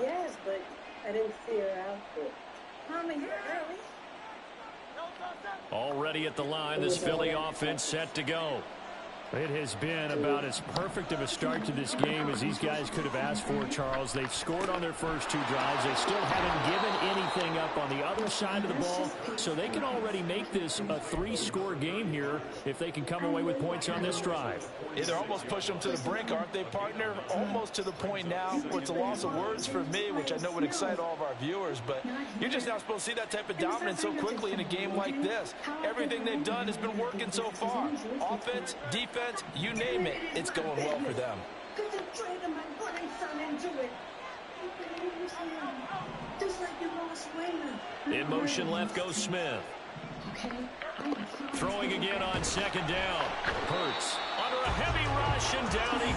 Yes, but I didn't see her outfit. Mommy, here early. Already at the line, this Philly offense set to go. It has been about as perfect of a start to this game as these guys could have asked for, Charles. They've scored on their first two drives. They still haven't given anything up on the other side of the ball, so they can already make this a three-score game here if they can come away with points on this drive. Yeah, they're almost pushing them to the brink, aren't they, partner? Almost to the point now where it's a loss of words for me, which I know would excite all of our viewers, but you're just not supposed to see that type of dominance so quickly in a game like this. Everything they've done has been working so far. Offense, defense, you name it, it's going well for them. In motion left goes Smith. Throwing again on second down. Hurts under a heavy rush, and down he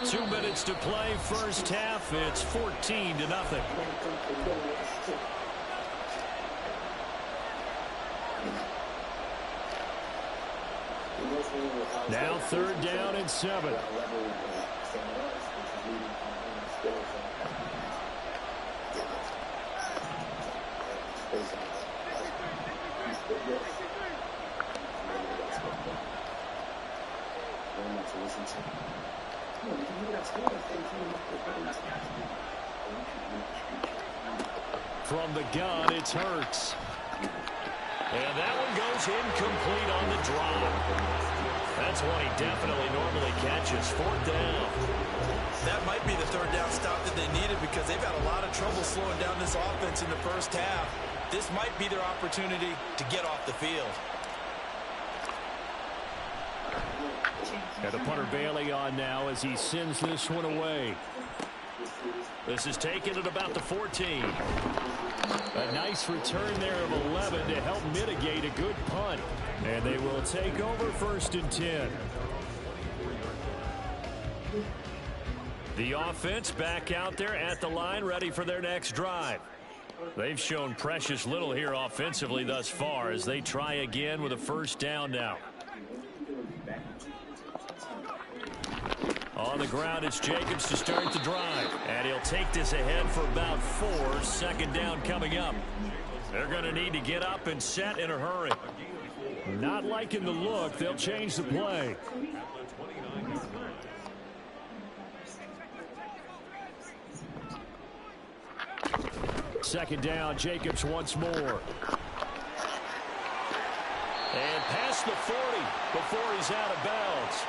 goes. 2 minutes to play, first half. It's 14-0. Now third down and 7. From the gun, it's Hurts. And that one goes incomplete on the drop. That's one he definitely normally catches. Fourth down. That might be the third down stop that they needed because they've had a lot of trouble slowing down this offense in the first half. This might be their opportunity to get off the field. And the punter Bailey on now as he sends this one away. This is taken at about the 14. A nice return there of 11 to help mitigate a good punt. And they will take over first and 10. The offense back out there at the line, ready for their next drive. They've shown precious little here offensively thus far as they try again with a first down now. On the ground, it's Jacobs to start the drive. And he'll take this ahead for about 4. Second down coming up. They're going to need to get up and set in a hurry. Not liking the look. They'll change the play. Second down, Jacobs once more. And past the 40 before he's out of bounds.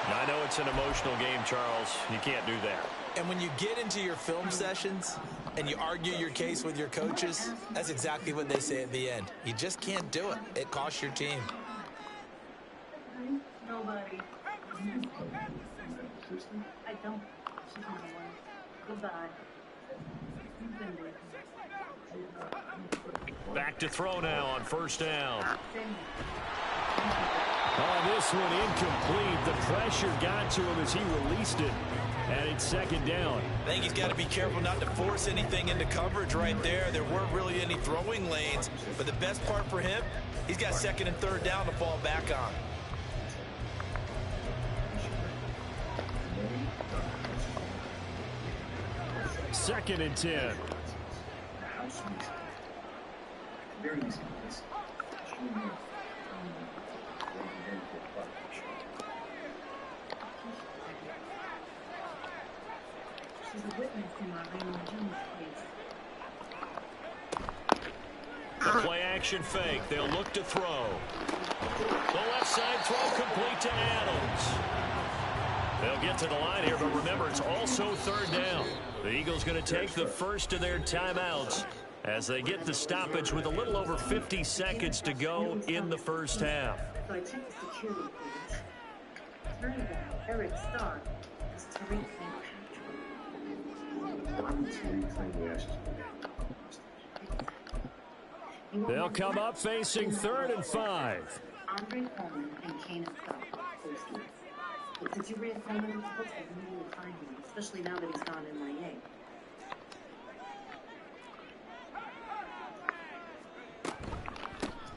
I know it's an emotional game, Charles. You can't do that. And when you get into your film sessions and you argue your case with your coaches, that's exactly what they say at the end. You just can't do it. It costs your team. Nobody. I don't. She's not one. Goodbye. Back to throw now on first down. Oh, this one incomplete. The pressure got to him as he released it. And it's second down. I think he's got to be careful not to force anything into coverage right there. There weren't really any throwing lanes. But the best part for him, he's got second and third down to fall back on. Second and 10. She's a witness in our Raymond Jones case. The play action fake. They'll look to throw. The left side throw complete to Adams. They'll get to the line here, but remember, it's also third down. The Eagles going to take the first of their timeouts as they get the stoppage with a little over 50 seconds to go in the first half. So I checked the security page. Turns out Eric Starr is Tariq St. They'll come up facing 3rd and 5. Andre Coleman and Kane Scott. Since you read Coleman in the book, I knew you would find him, especially now that he's gone MIA.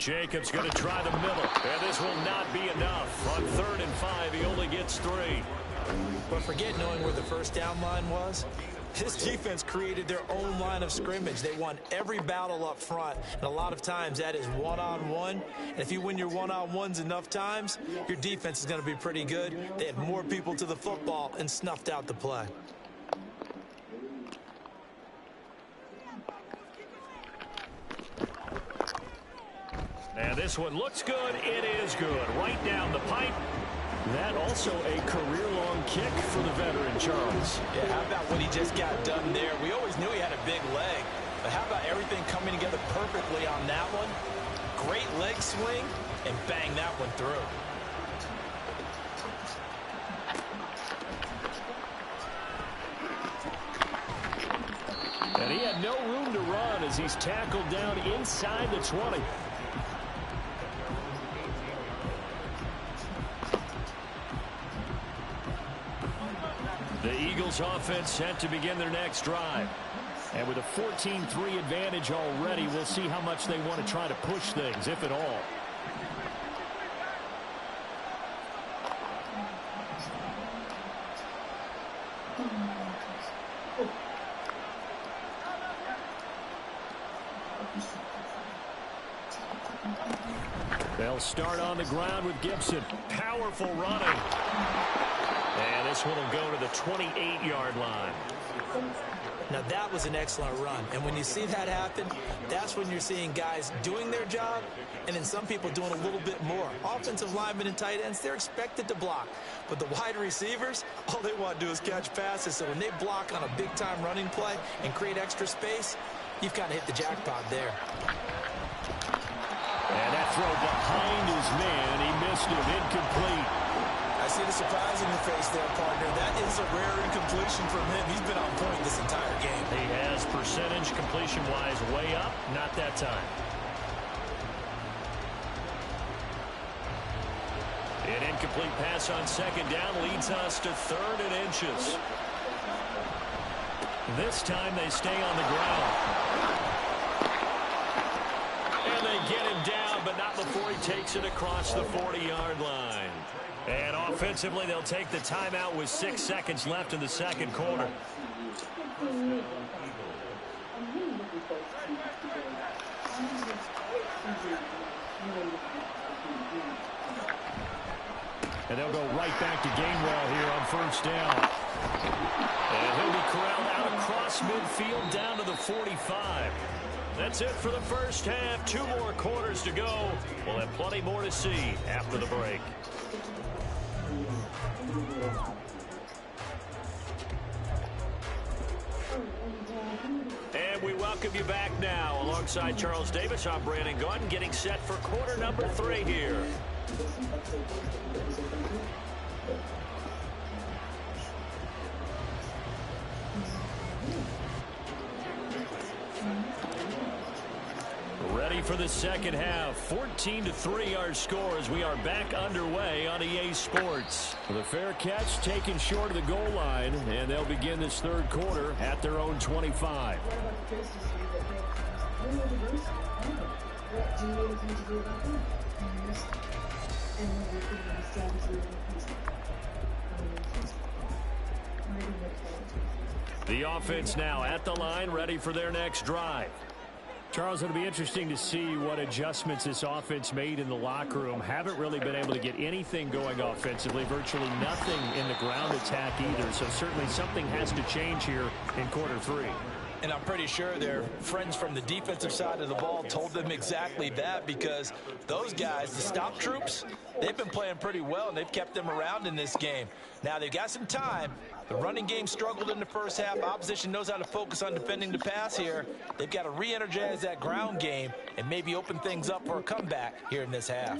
Jacobs going to try the middle. And this will not be enough. On 3rd and 5, he only gets 3. But forget knowing where the first down line was. This defense created their own line of scrimmage. They won every battle up front, and a lot of times that is one-on-one. And if you win your one-on-ones enough times, your defense is going to be pretty good. They had more people to the football and snuffed out the play. And this one looks good. It is good. Right down the pipe. That also a career-long kick for the veteran, Charles. Yeah, how about what he just got done there? We always knew he had a big leg, but how about everything coming together perfectly on that one? Great leg swing, and bang that one through. And he had no room to run as he's tackled down inside the 20. The Eagles offense set to begin their next drive. And with a 14-3 advantage already, we'll see how much they want to try to push things, if at all. They'll start on the ground with Gibson. Powerful running. And this one will go to the 28-yard line. Now that was an excellent run, and when you see that happen, that's when you're seeing guys doing their job and then some people doing a little bit more. Offensive linemen and tight ends, they're expected to block, but the wide receivers, all they want to do is catch passes. So when they block on a big-time running play and create extra space, you've kind of hit the jackpot there. And that throw behind his man, he missed it, incomplete. I see the surprise in your face there, partner. That is a rare incompletion from him. He's been on point this entire game. He has percentage completion-wise way up, not that time. An incomplete pass on 2nd down leads us to 3rd and inches. This time they stay on the ground. And they get him down, but not before he takes it across the 40-yard line. And offensively, they'll take the timeout with 6 seconds left in the second quarter. And they'll go right back to Gainwell here on 1st down. And he'll be corralled out across midfield down to the 45. That's it for the first half. 2 more quarters to go. We'll have plenty more to see after the break. And we welcome you back now. Alongside Charles Davis, I'm Brandon Gaudin, getting set for quarter number 3 here. Ready for the second half. 14-3 our score as we are back underway on EA Sports. The fair catch taken short of the goal line, and they'll begin this 3rd quarter at their own 25. The offense now at the line, ready for their next drive. Charles, it'll be interesting to see what adjustments this offense made in the locker room. Haven't really been able to get anything going offensively, virtually nothing in the ground attack either. So certainly something has to change here in quarter 3. And I'm pretty sure their friends from the defensive side of the ball told them exactly that, because those guys, the stop troops, they've been playing pretty well, and they've kept them around in this game. Now, they've got some time. The running game struggled in the first half. Opposition knows how to focus on defending the pass here. They've got to re-energize that ground game and maybe open things up for a comeback here in this half.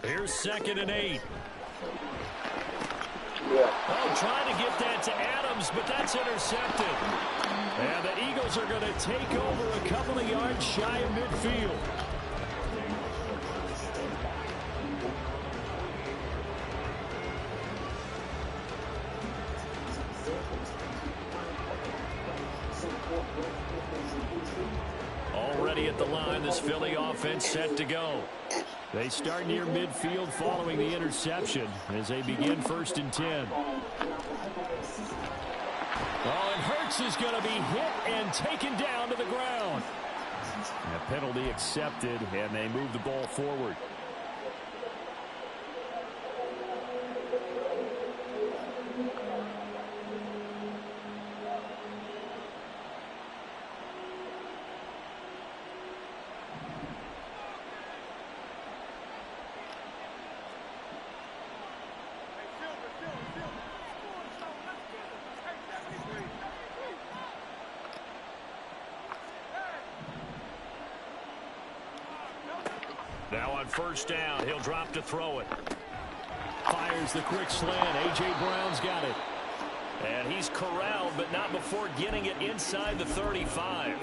Here's 2nd and 8. Oh, trying to get that to Adams, but that's intercepted. And the Eagles are going to take over a couple of yards shy of midfield. Already at the line. line. This Philly offense set to go. They start near midfield following the interception as they begin 1st and 10. Oh, and Hurts is going to be hit and taken down to the ground. A penalty accepted, and they move the ball forward. Now on 1st down, he'll drop to throw it. Fires the quick slant. A.J. Brown's got it. And he's corralled, but not before getting it inside the 35.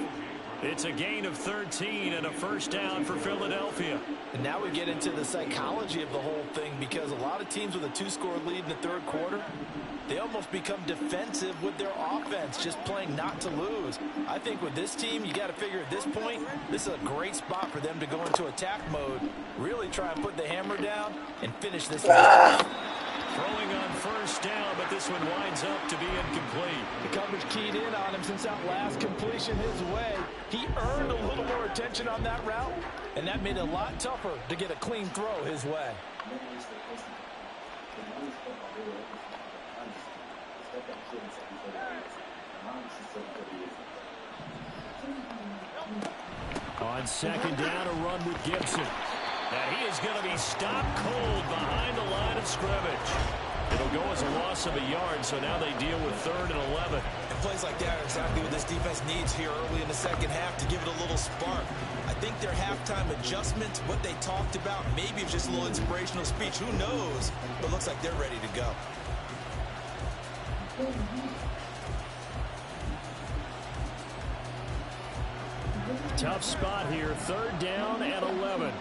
It's a gain of 13 and a 1st down for Philadelphia. And now we get into the psychology of the whole thing, because a lot of teams with a 2-score lead in the 3rd quarter, they almost become defensive with their offense, just playing not to lose. I think with this team, you got to figure at this point, this is a great spot for them to go into attack mode, really try and put the hammer down and finish this one. Throwing on 1st down, but this one winds up to be incomplete. The coverage keyed in on him since that last completion his way. He earned a little more attention on that route, and that made it a lot tougher to get a clean throw his way. On 2nd down, a run with Gibson. And he is going to be stopped cold behind the line of scrimmage. It'll go as a loss of a yard, so now they deal with 3rd and 11. And plays like that are exactly what this defense needs here early in the 2nd half to give it a little spark. I think their halftime adjustments, what they talked about, maybe it's just a little inspirational speech. Who knows? But it looks like they're ready to go. Tough spot here. 3rd down and 11.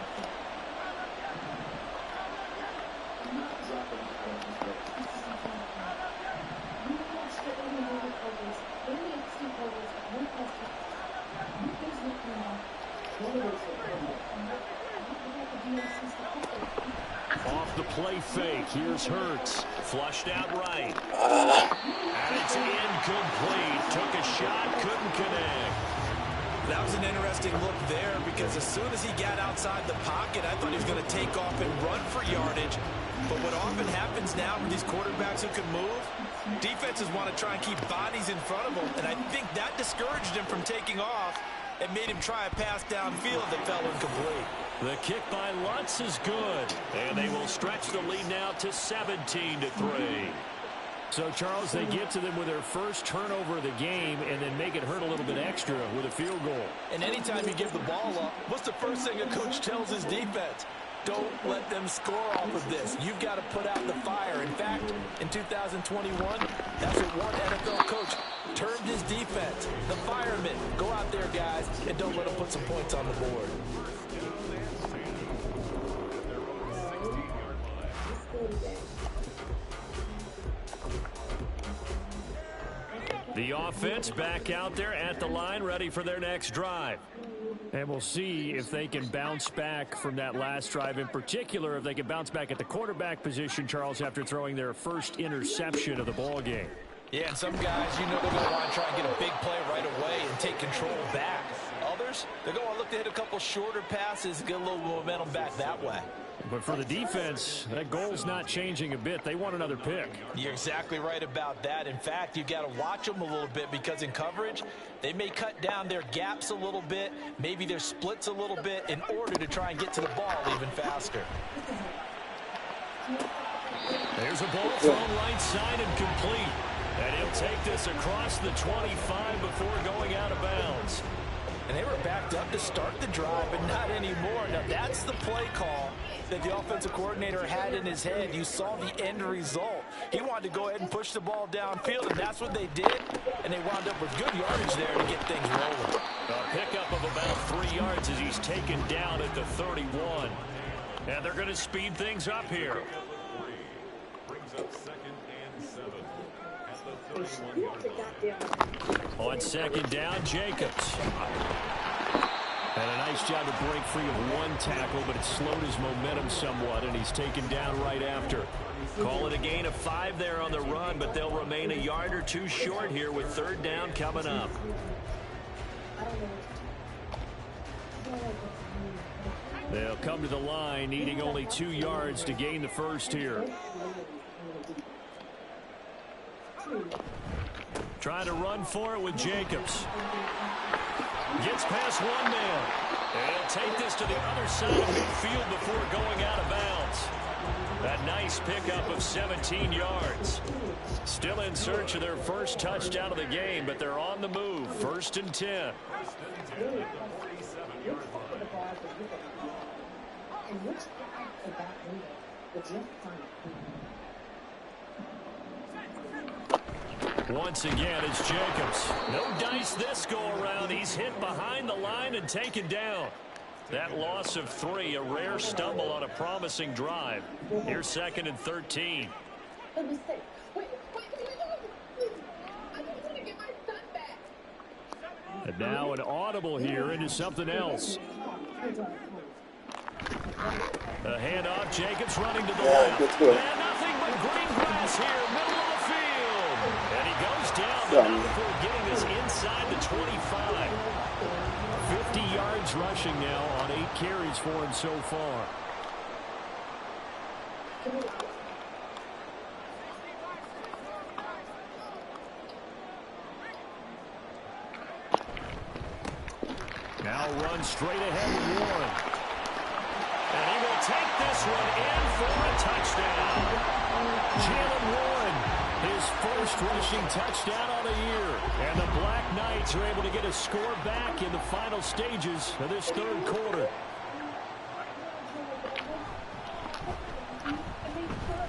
Off the play fake. Here's Hurts. Flushed out right. And it's incomplete. Took a shot, couldn't connect. That was an interesting look there, because as soon as he got outside the pocket, I thought he was going to take off and run for yardage. But what often happens now with these quarterbacks who can move, defenses want to try and keep bodies in front of them, and I think that discouraged him from taking off and made him try a pass downfield that fell incomplete. The kick by Lutz is good, and they will stretch the lead now to 17-3. So, Charles, they get to them with their first turnover of the game and then make it hurt a little bit extra with a field goal. And anytime you give the ball up, what's the first thing a coach tells his defense? Don't let them score off of this. You've got to put out the fire. In fact, in 2021, that's what one NFL coach termed his defense. The firemen. Go out there, guys, and don't let them put some points on the board. The offense back out there at the line, ready for their next drive. And we'll see if they can bounce back from that last drive, in particular if they can bounce back at the quarterback position, Charles, after throwing their first interception of the ball game. Yeah, and some guys, you know, they're going to want to try and get a big play right away and take control back. Others, they're going to look to hit a couple shorter passes, get a little momentum back that way. But for the defense, that goal's not changing a bit. They want another pick. You're exactly right about that. In fact, you've got to watch them a little bit, because in coverage, they may cut down their gaps a little bit, maybe their splits a little bit, in order to try and get to the ball even faster. There's a ball thrown right side and complete. And he'll take this across the 25 before going out of bounds. And they were backed up to start the drive, but not anymore. Now, that's the play call that the offensive coordinator had in his head. You saw the end result. He wanted to go ahead and push the ball downfield, and that's what they did. And they wound up with good yardage there to get things rolling. A pickup of about 3 yards as he's taken down at the 31. And they're going to speed things up here. On 2nd down, Jacobs. And a nice job to break free of one tackle, but it slowed his momentum somewhat, and he's taken down right after. Call it a gain of 5 there on the run, but they'll remain a yard or two short here with third down coming up. They'll come to the line, needing only 2 yards to gain the first here. Trying to run for it with Jacobs. Gets past one man. And he'll take this to the other side of midfield before going out of bounds. A nice pickup of 17 yards. Still in search of their first touchdown of the game, but they're on the move. 1st and 10. Once again, it's Jacobs. No dice this go-around. He's hit behind the line and taken down. That loss of 3, a rare stumble on a promising drive. Here's 2nd and 13. And now an audible here into something else. A handoff, Jacobs running to the left. And nothing but green grass here, middle of the field. And he goes down, but not before getting this inside the 25. 50 yards rushing now on 8 carries for him so far. Now run straight ahead with Warren. And he will take this one in for a touchdown. Jalen Warren, his first rushing touchdown on the year. And the Black Knights are able to get a score back in the final stages of this 3rd quarter.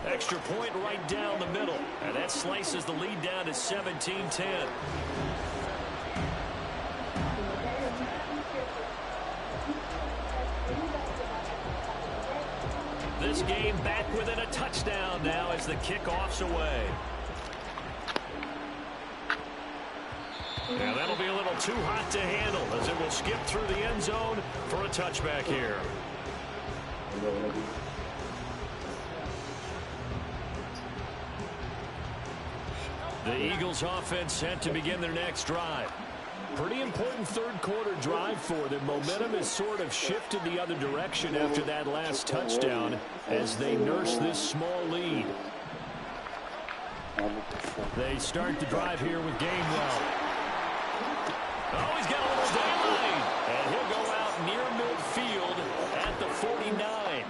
Extra point right down the middle. And that slices the lead down to 17-10. This game back within a touchdown now as the kickoff's away. And that'll be a little too hot to handle as it will skip through the end zone for a touchback here. The Eagles offense set to begin their next drive. Pretty important 3rd quarter drive for them. Momentum has sort of shifted the other direction after that last touchdown as they nurse this small lead. They start the drive here with Gainwell. Oh, he's got a little daylight. And he'll go out near midfield at the 49.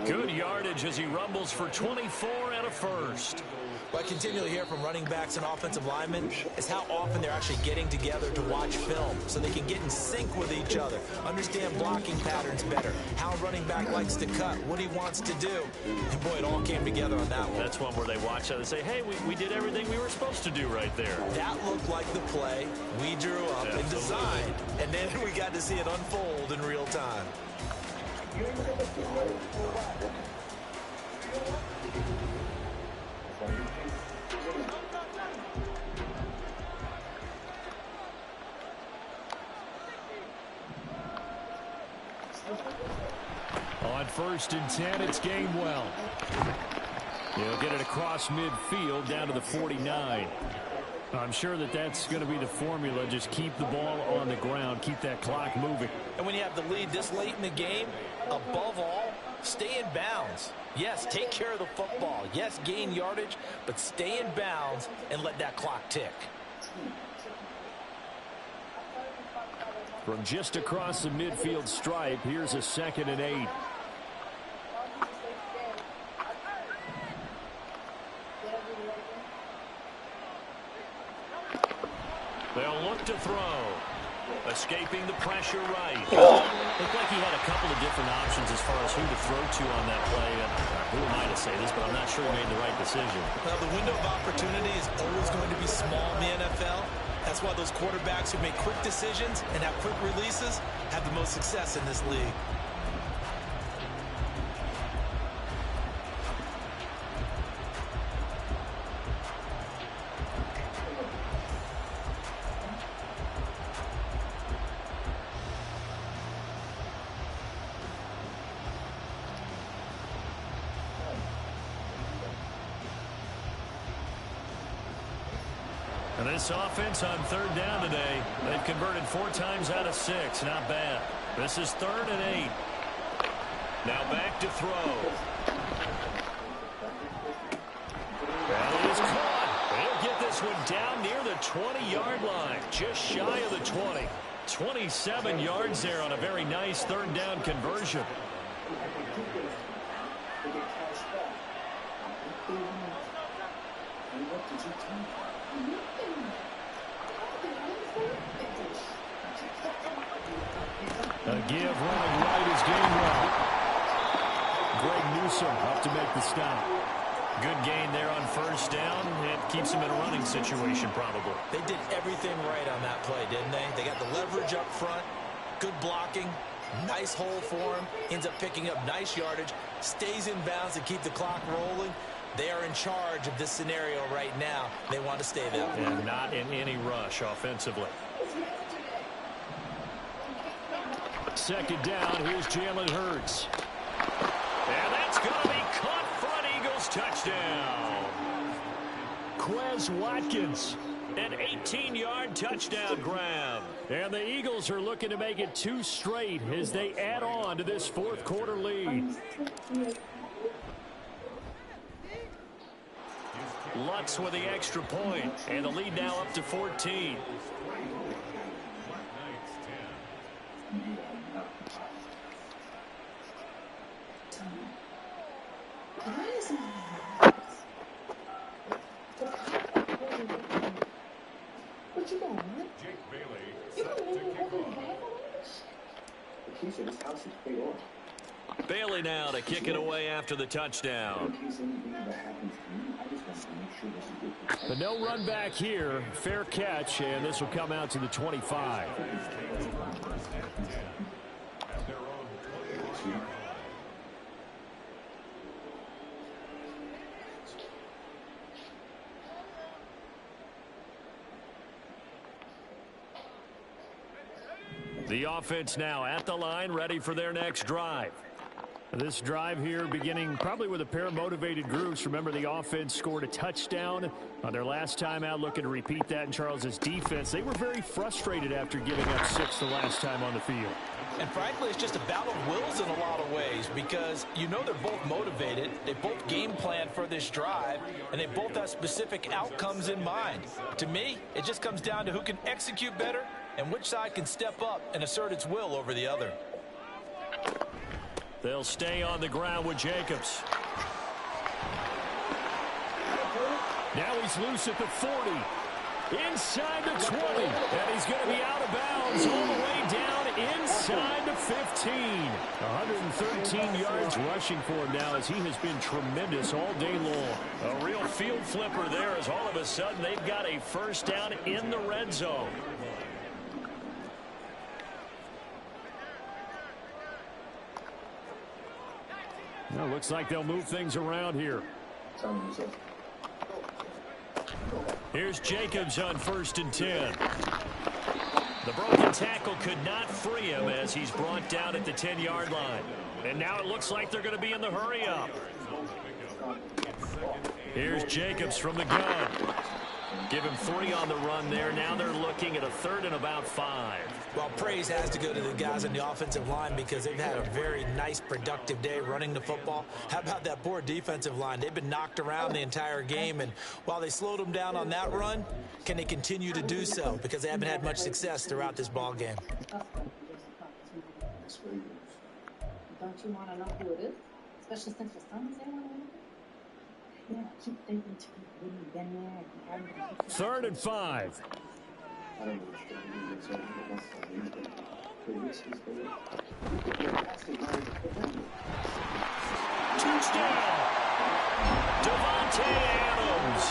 Good yardage as he rumbles for 24 and a first. What I continually hear from running backs and offensive linemen is how often they're actually getting together to watch film so they can get in sync with each other, understand blocking patterns better, how a running back likes to cut, what he wants to do. And boy, it all came together on that one. That's one where they watch out and say, hey, we did everything we were supposed to do right there. That looked like the play we drew up and designed, and then we got to see it unfold in real time. On 1st and 10, it's Gainwell. He'll get it across midfield down to the 49. I'm sure that's going to be the formula. Just keep the ball on the ground, keep that clock moving. And when you have the lead this late in the game, above all, stay in bounds. Yes, take care of the football. Yes, gain yardage, but stay in bounds and let that clock tick. From just across the midfield stripe, here's a 2nd and 8. They'll look to throw. Escaping the pressure right. Looked like he had a couple of different options as far as who to throw to on that play. And who am I to say this, but I'm not sure he made the right decision. Well, the window of opportunity is always going to be small in the NFL. That's why those quarterbacks who make quick decisions and have quick releases have the most success in this league. And this offense on third down today, they've converted 4 times out of 6. Not bad. This is 3rd and 8. Now back to throw. And it is caught. They'll get this one down near the 20-yard line, just shy of the 20. 27 yards there on a very nice third down conversion. A give running right is game right. Greg Newsome up to make the stop. Good gain there on first down. It keeps him in a running situation probably. They did everything right on that play, didn't they? They got the leverage up front, good blocking, nice hole for him, ends up picking up nice yardage, stays in bounds to keep the clock rolling. They are in charge of this scenario right now. They want to stay that way. And not in any rush offensively. Second down, here's Jalen Hurts. And that's going to be caught for an Eagles touchdown. Quez Watkins, an 18-yard touchdown grab. And the Eagles are looking to make it 2 straight as they add on to this fourth quarter lead. Lutz with the extra point, and the lead now up to 14. What you doing, man? Jake Bailey You set gonna to leave me kick over the off. bag on The key to this house is paid off. Bailey now to kick it away after the touchdown. In case anything ever happens to me, I just want to make sure this is good. But no run back here. Fair catch, and this will come out to the 25. The offense now at the line, ready for their next drive. This drive here beginning probably with a pair of motivated groups. Remember, the offense scored a touchdown on their last time out, looking to repeat that in Charles's defense. They were very frustrated after giving up 6 the last time on the field. And frankly, it's just a battle of wills in a lot of ways because you know they're both motivated. They both game plan for this drive, and they both have specific outcomes in mind. To me, it just comes down to who can execute better and which side can step up and assert its will over the other. They'll stay on the ground with Jacobs. Now he's loose at the 40. Inside the 20. And he's going to be out of bounds all the way down inside the 15. 113 yards rushing for him now as he has been tremendous all day long. A real field flipper there as all of a sudden they've got a first down in the red zone. Well, looks like they'll move things around here. Here's Jacobs on 1st and 10. The broken tackle could not free him as he's brought down at the 10-yard line. And now it looks like they're going to be in the hurry-up. Here's Jacobs from the gun. Give him 3 on the run there. Now they're looking at a 3rd and about 5. Well, praise has to go to the guys on the offensive line because they've had a very nice, productive day running the football. How about that poor defensive line? They've been knocked around the entire game, and while they slowed them down on that run, can they continue to do so? Because they haven't had much success throughout this ball game. Don't you want to know who it is? Especially since your son is there on the Yeah, keep thinking to when you've been there. 3rd and 5. Touchdown! Devontae Adams.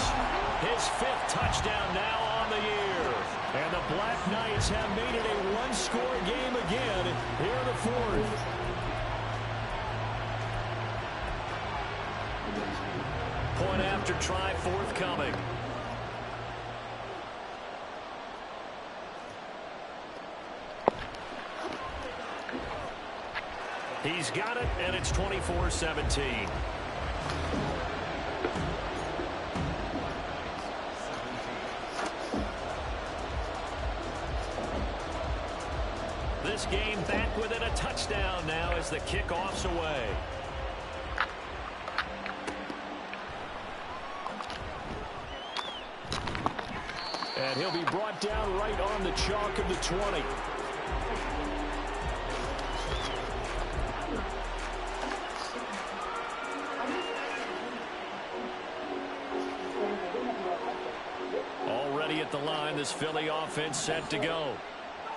His 5th touchdown now on the year. And the Black Knights have made it a one-score game again here in the 4th. Point after try forthcoming. He's got it, and it's 24-17. this game back within a touchdown now as the kickoff's away. And he'll be brought down right on the chalk of the 20. Already at the line, this Philly offense set to go.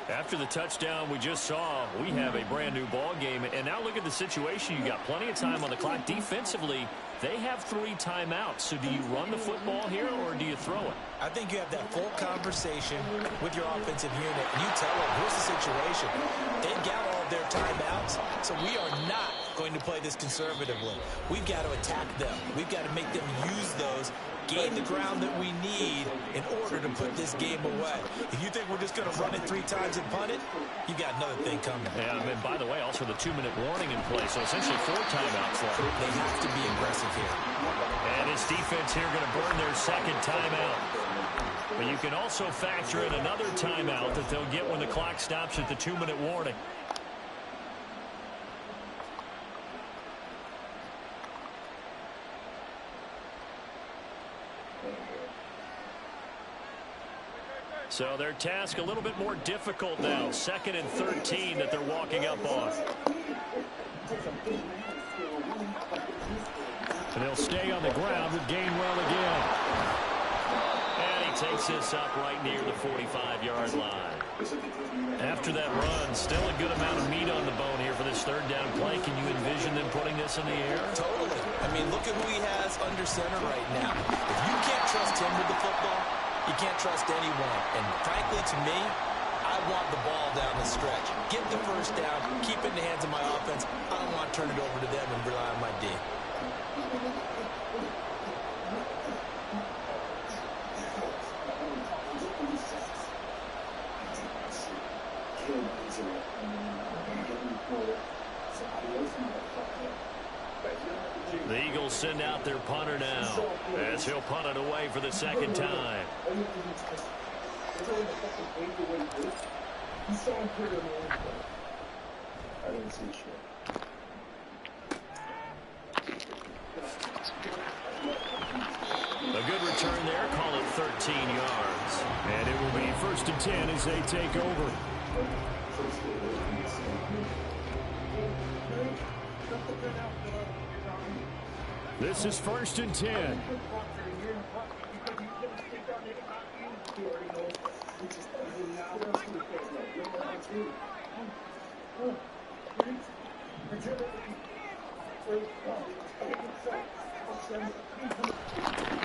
After the touchdown we just saw, we have a brand new ball game. And now look at the situation. You got plenty of time on the clock. Defensively, they have 3 timeouts. So do you run the football here or do you throw it? I think you have that full conversation with your offensive unit, and you tell them, here's the situation. They've got all of their timeouts, so we are not going to play this conservatively. We've got to attack them. We've got to make them use those, gain the ground that we need in order to put this game away. If you think we're just going to run it 3 times and punt it, you got another thing coming. Yeah, and by the way, also the 2-minute warning in play, so essentially 4 timeouts left. They have to be aggressive here. And his defense here going to burn their second timeout. But you can also factor in another timeout that they'll get when the clock stops at the 2-minute warning. So their task a little bit more difficult now. 2nd and 13 that they're walking up on. And they'll stay on the ground with Gainwell again. And he takes this up right near the 45-yard line. After that run, still a good amount of meat on the bone here for this 3rd down play. Can you envision them putting this in the air? Totally. I mean, look at who he has under center right now. If you can't trust him with the football, you can't trust anyone. And frankly, to me, I want the ball down the stretch. Get the 1st down, keep it in the hands of my offense. I don't want to turn it over to them and rely on my D. The Eagles send out their punter now as he'll punt it away for the 2nd time. A good return there, call it 13 yards. And it will be 1st and 10 as they take over. This is 1st and 10.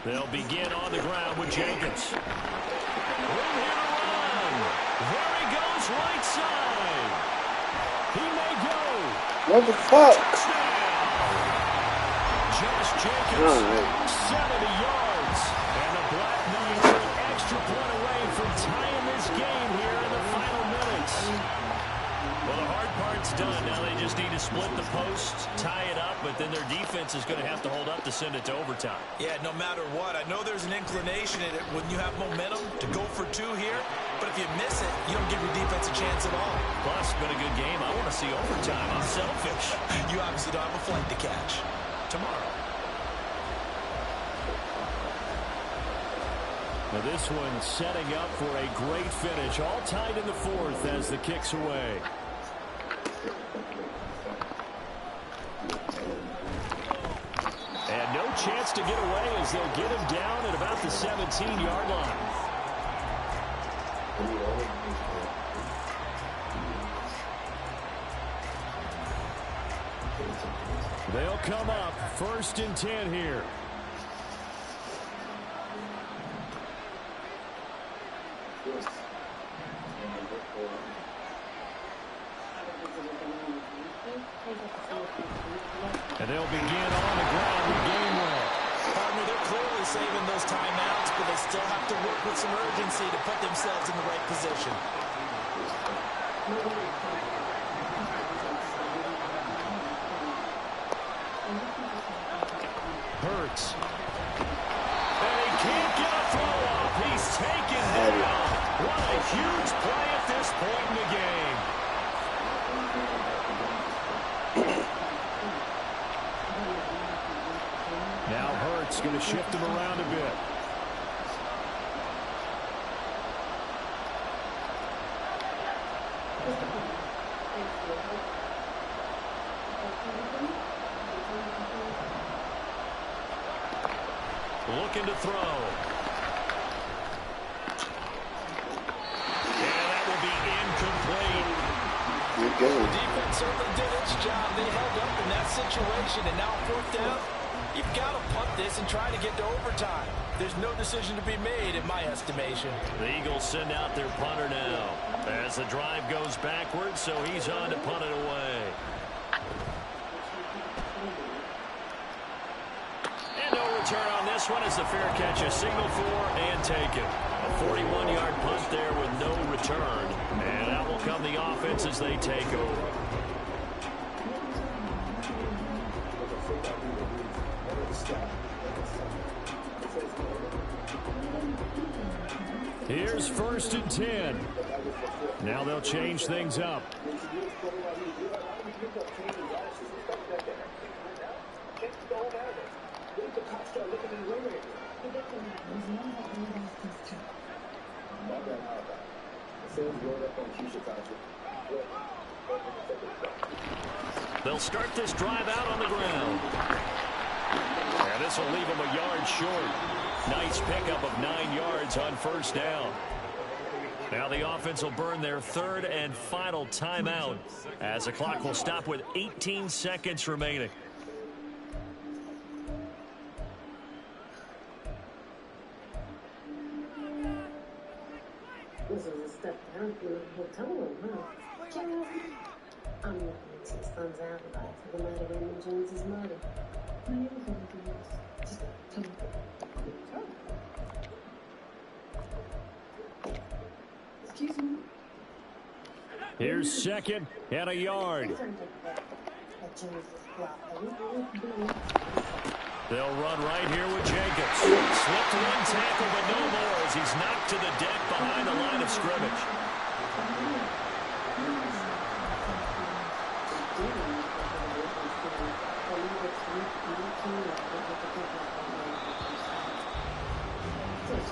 They'll begin on the ground with Jenkins. Room here to run. There he goes, right side. He may go. What the fuck? Josh Jenkins, 70 yards. And the Black Knights are an extra point away from tying this game here in the final minutes. Well, the hard part's done. Now they just need to split the posts, tie it up, but then their defense is going to have to hold up to send it to overtime. Yeah, no matter what. I know there's an inclination in it when you have momentum to go for 2 here, but if you miss it, you don't give your defense a chance at all. Plus, it's been a good game. I want to see overtime. I'm selfish. You obviously don't have a flight to catch. Tomorrow. Now this one setting up for a great finish. All tied in the 4th as the kick's away. And no chance to get away as they'll get him down at about the 17-yard line. They'll come up 1st and 10 here. And they'll begin on the ground with Gainwell. Partner, they're clearly saving those timeouts, but they still have to work with some urgency to put themselves in the right position. Hurts. And he can't get a throw off. He's taken down. What a huge play at this point in the game. Now Hurts going to shift him around a bit. Looking to throw. And that will be incomplete. The defense certainly did its job. They held up in that situation, and now 4th down. You've got to punt this and try to get to overtime. There's no decision to be made, in my estimation. The Eagles send out their punter now as the drive goes backwards, so he's on to punt it away. And no return on this one as the fair catch is signaled for and taken. A 41-yard punt there with no return. And out will come the offense as they take over. Here's 1st and 10. Now they'll change things up. They'll start this drive out on the ground. And this will leave them a yard short. Nice pickup of 9 yards on 1st down. Now the offense will burn their 3rd and final timeout as the clock will stop with 18 seconds remaining. This is a step down for the hotel room, huh? I'm looking at 6 thumbs out for the night of Raymond Jones's murder. My name is just tell me. Excuse me. Here's 2nd and a yard. They'll run right here with Jacobs. Slipped 1 tackle, but no more as he's knocked to the deck behind the line of scrimmage.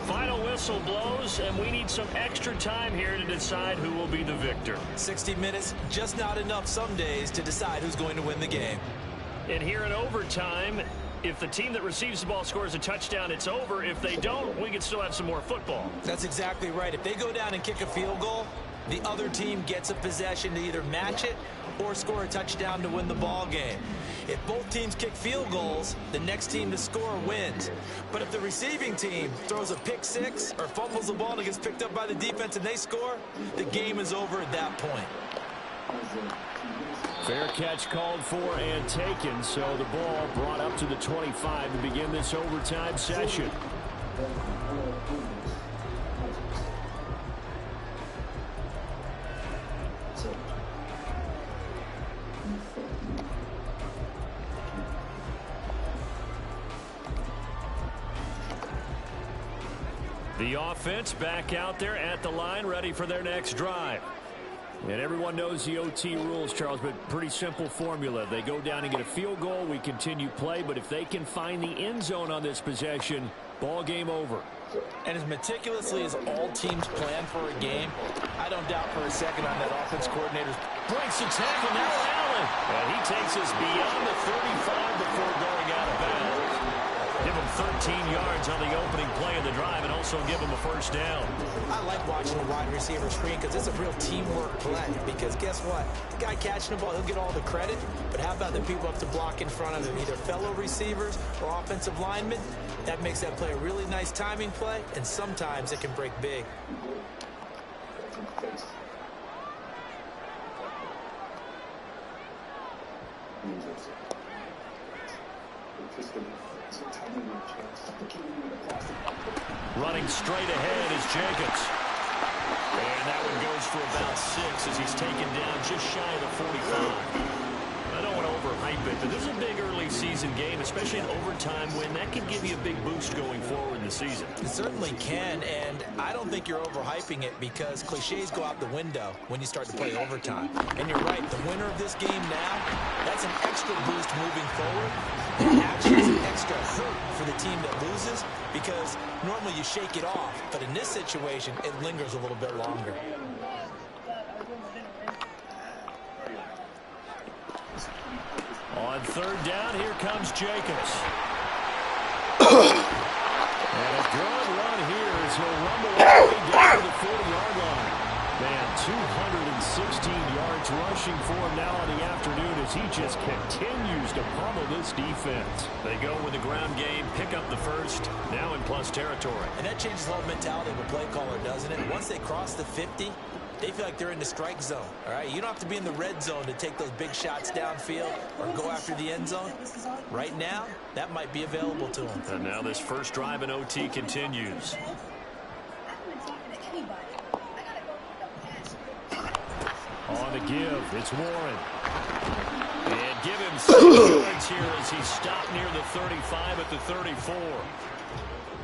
Final whistle blows, and we need some extra time here to decide who will be the victor. 60 minutes, just not enough some days to decide who's going to win the game. And here in overtime, if the team that receives the ball scores a touchdown, it's over. If they don't, we can still have some more football. That's exactly right. If they go down and kick a field goal, the other team gets a possession to either match it or score a touchdown to win the ball game. If both teams kick field goals, the next team to score wins. But if the receiving team throws a pick 6 or fumbles the ball and it gets picked up by the defense and they score, the game is over at that point. Fair catch called for and taken, so the ball brought up to the 25 to begin this overtime session. The offense back out there at the line, ready for their next drive. And everyone knows the OT rules, Charles, but pretty simple formula. They go down and get a field goal, we continue play, but if they can find the end zone on this possession, ball game over. And as meticulously as all teams plan for a game, I don't doubt for a second on that offense coordinator's breaks the tackle, now Allen. And he takes us beyond the 35 before going out of bounds. Give him 13 yards on the opening play of the drive and also give him a 1st down. I like watching the wide receiver screen because it's a real teamwork play. Because guess what? The guy catching the ball, he'll get all the credit. But how about the people up to block in front of him, either fellow receivers or offensive linemen? That makes that play a really nice timing play, and sometimes it can break big. Running straight ahead is Jacobs. And that one goes for about 6 as he's taken down just shy of the 45. I don't want to overhype it, but this is a big early season game, especially an overtime win. That could give you a big boost going forward in the season. It certainly can, and I don't think you're overhyping it because cliches go out the window when you start to play overtime. And you're right, the winner of this game now, that's an extra boost moving forward. And actually, it's an extra hurt the team that loses because normally you shake it off. But in this situation, it lingers a little bit longer. On third down, here comes Jacobs. And a good run here as he'll rumble all the way down to the 40-yard line. Man, 216 yards rushing for him now in the afternoon as he just continues to pummel this defense. They go with the ground game, pick up the first, now in plus territory. And that changes the whole mentality of a play caller, doesn't it? Once they cross the 50, they feel like they're in the strike zone, all right? You don't have to be in the red zone to take those big shots downfield or go after the end zone. Right now, that might be available to them. And now this first drive in OT continues. On the give, it's Warren. And give him 6 yards here as he's stopped near the 35 at the 34.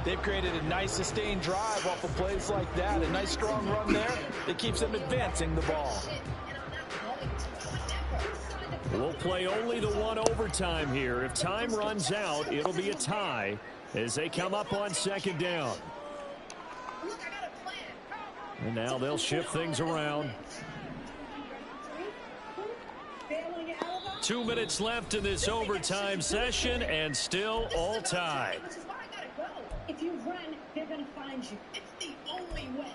They've created a nice sustained drive off of plays like that. A nice strong run there that keeps them advancing the ball. We'll play only the one overtime here. If time runs out, it'll be a tie as they come up on second down. And now they'll shift things around. 2 minutes left in this overtime session and still all tied. If you run, they're going to find you. It's the only way.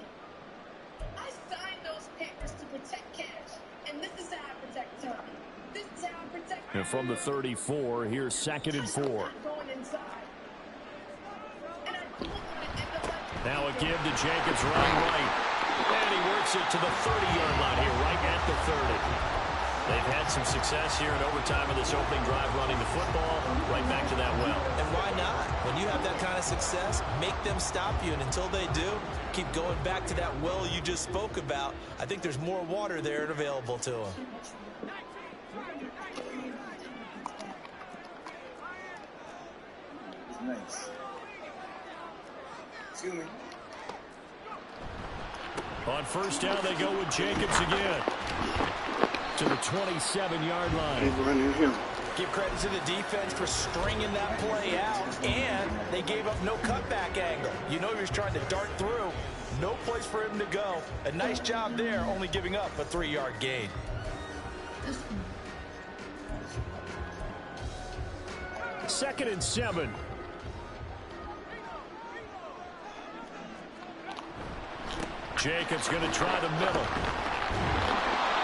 I signed those papers to protect cash, and this is how I protect time. This is how I protect. And from the 34, here's 2nd and 4. Now a give to Jacobs running right. And he works it to the 30-yard line here, right at the 30. They've had some success here in overtime in this opening drive running the football right back to that well. And why not? When you have that kind of success, make them stop you. And until they do, keep going back to that well you just spoke about. I think there's more water there and available to them. Nice. Excuse me. On first down, they go with Jacobs again. To the 27-yard line. Give credit to the defense for stringing that play out, and they gave up no cutback angle. You know he was trying to dart through. No place for him to go. A nice job there, only giving up a 3-yard gain. Second and 7. Jacobs going to try the middle.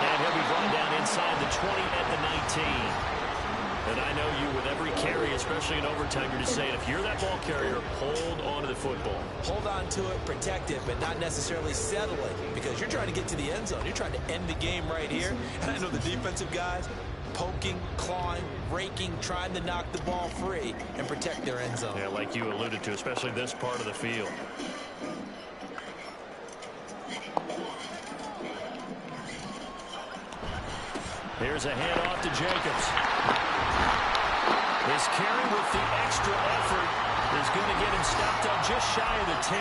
And he'll be brought down inside the 20 at the 19. And I know you, with every carry, especially in overtime, you're just saying, if you're that ball carrier, hold on to the football. Hold on to it, protect it, but not necessarily settle it, because you're trying to get to the end zone. You're trying to end the game right here. And I know the defensive guys poking, clawing, raking, trying to knock the ball free and protect their end zone. Yeah, like you alluded to, especially this part of the field. Here's a handoff to Jacobs. His carry with the extra effort is going to get him stopped up just shy of the 10.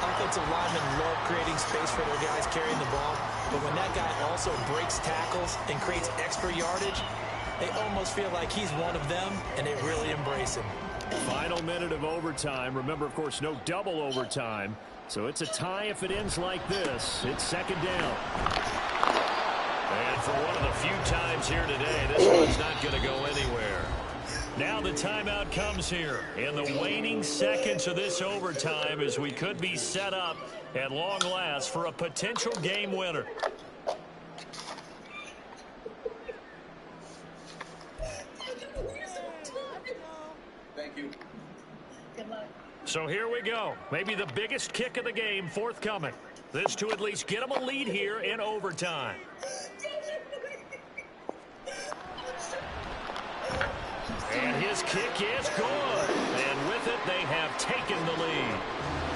Offensive linemen love creating space for their guys carrying the ball, but when that guy also breaks tackles and creates extra yardage, they almost feel like he's one of them, and they really embrace him. Final minute of overtime. Remember, of course, no double overtime. So it's a tie if it ends like this. It's second down. And for one of the few times here today, this one's not going to go anywhere. Now the timeout comes here in the waning seconds of this overtime as we could be set up at long last for a potential game winner. Thank you. Good luck. So here we go. Maybe the biggest kick of the game forthcoming. This to at least get them a lead here in overtime. And his kick is good. And with it, they have taken the lead.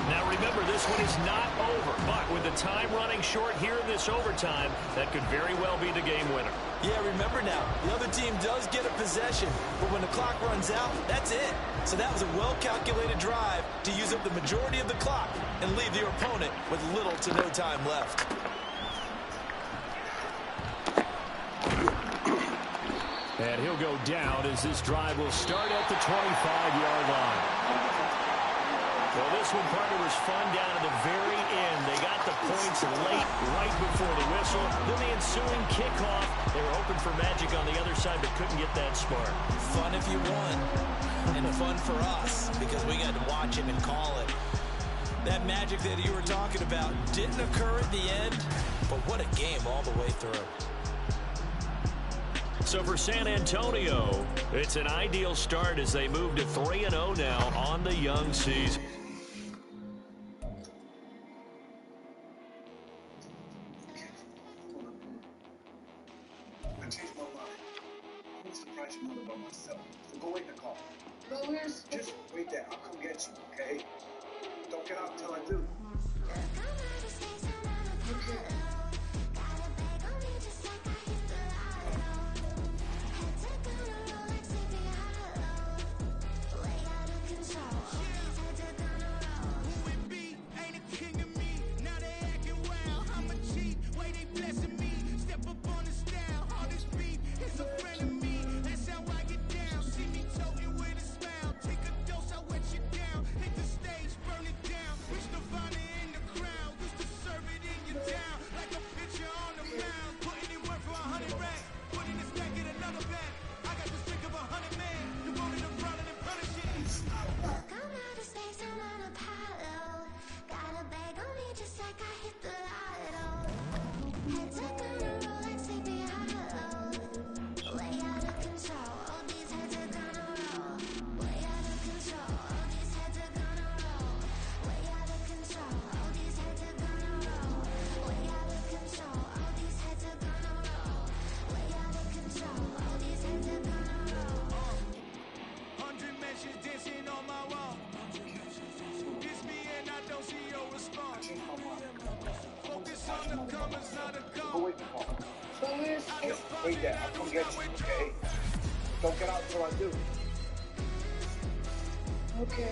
Now remember, this one is not over. But with the time running short here in this overtime, that could very well be the game winner. Yeah, remember now, the other team does get a possession, but when the clock runs out, that's it. So that was a well-calculated drive to use up the majority of the clock and leave your opponent with little to no time left. And he'll go down as this drive will start at the 25-yard line. Well, this one, partner, was fun down to the very end. They got the points late, right before the whistle. Then the ensuing kickoff. They were hoping for magic on the other side, but couldn't get that spark. Fun if you won, and fun for us because we got to watch it and call it. That magic that you were talking about didn't occur at the end, but what a game all the way through. So for San Antonio, it's an ideal start as they move to 3-0 now on the young season. I changed my mind. I'm surprised you know about myself. So go wait in the car. But where's... Just wait there. I'll come get you, okay? Don't get out until I do. Go wait in the car. But where's... Just wait there. I'll come get you, okay? Don't get out until I do. Okay.